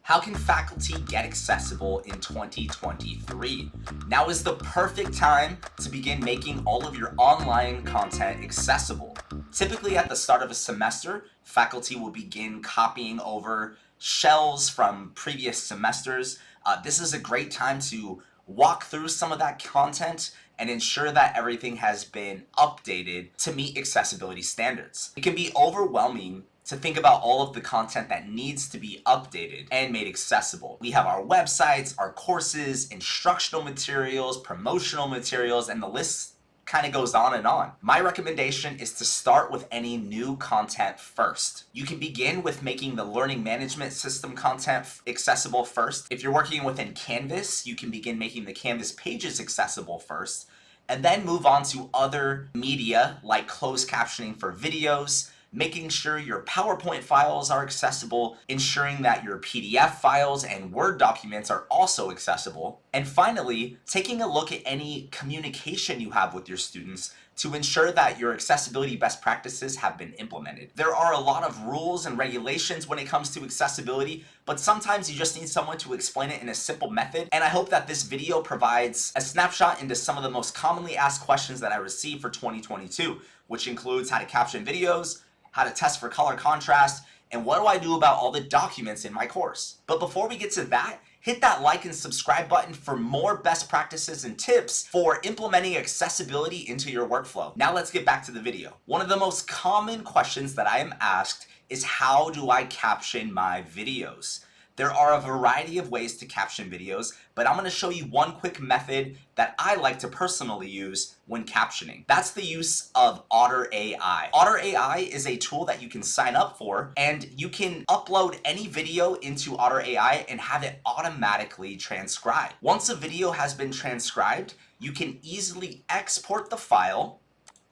How can faculty get accessible in 2023? Now is the perfect time to begin making all of your online content accessible. Typically at the start of a semester, faculty will begin copying over shells from previous semesters. This is a great time to walk through some of that content and ensure that everything has been updated to meet accessibility standards. It can be overwhelming to think about all of the content that needs to be updated and made accessible. We have our websites, our courses, instructional materials, promotional materials, and the list kind of goes on and on. My recommendation is to start with any new content first. You can begin with making the learning management system content accessible first. If you're working within Canvas, you can begin making the Canvas pages accessible first, and then move on to other media like closed captioning for videos, making sure your PowerPoint files are accessible, ensuring that your PDF files and Word documents are also accessible, and finally, taking a look at any communication you have with your students to ensure that your accessibility best practices have been implemented. There are a lot of rules and regulations when it comes to accessibility, but sometimes you just need someone to explain it in a simple method, and I hope that this video provides a snapshot into some of the most commonly asked questions that I received for 2022, which includes how to caption videos, how to test for color contrast, and what do I do about all the documents in my course. But before we get to that, hit that like and subscribe button for more best practices and tips for implementing accessibility into your workflow. Now let's get back to the video. One of the most common questions that I am asked is, how do I caption my videos? There are a variety of ways to caption videos, but I'm going to show you one quick method that I like to personally use when captioning. That's the use of Otter AI. Otter AI is a tool that you can sign up for, and you can upload any video into Otter AI and have it automatically transcribe. Once a video has been transcribed, you can easily export the file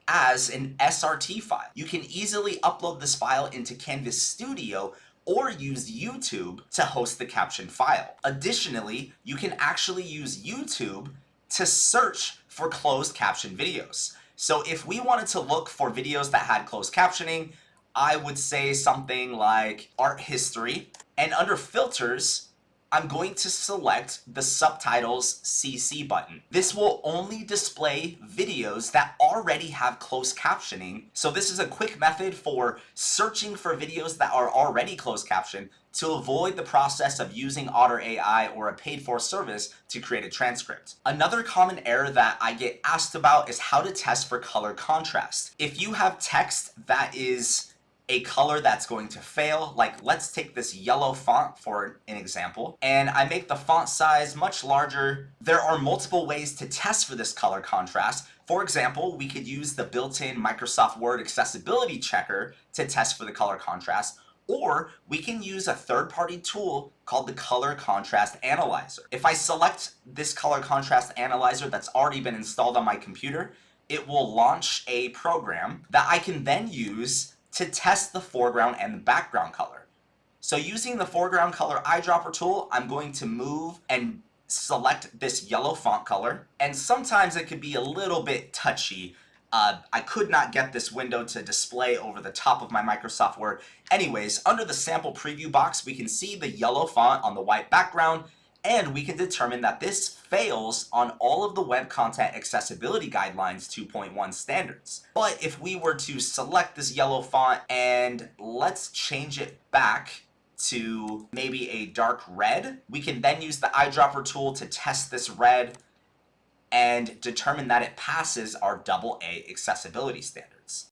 as an SRT file. You can easily upload this file into Canvas Studio or use YouTube to host the caption file. Additionally, you can actually use YouTube to search for closed caption videos. So if we wanted to look for videos that had closed captioning, I would say something like art history, and under filters, I'm going to select the subtitles CC button. This will only display videos that already have closed captioning. So this is a quick method for searching for videos that are already closed captioned to avoid the process of using Otter AI or a paid for service to create a transcript. Another common error that I get asked about is how to test for color contrast. If you have text that is a color that's going to fail, like let's take this yellow font for an example, and I make the font size much larger. There are multiple ways to test for this color contrast. For example, we could use the built-in Microsoft Word accessibility checker to test for the color contrast, or we can use a third-party tool called the Color Contrast Analyzer. If I select this Color Contrast Analyzer that's already been installed on my computer, it will launch a program that I can then use to test the foreground and the background color. So using the foreground color eyedropper tool, I'm going to move and select this yellow font color, and sometimes it could be a little bit touchy. I could not get this window to display over the top of my Microsoft Word. Anyways, under the sample preview box, we can see the yellow font on the white background, and we can determine that this fails on all of the Web Content Accessibility Guidelines 2.1 standards. But if we were to select this yellow font and let's change it back to maybe a dark red, we can then use the eyedropper tool to test this red and determine that it passes our AA accessibility standards.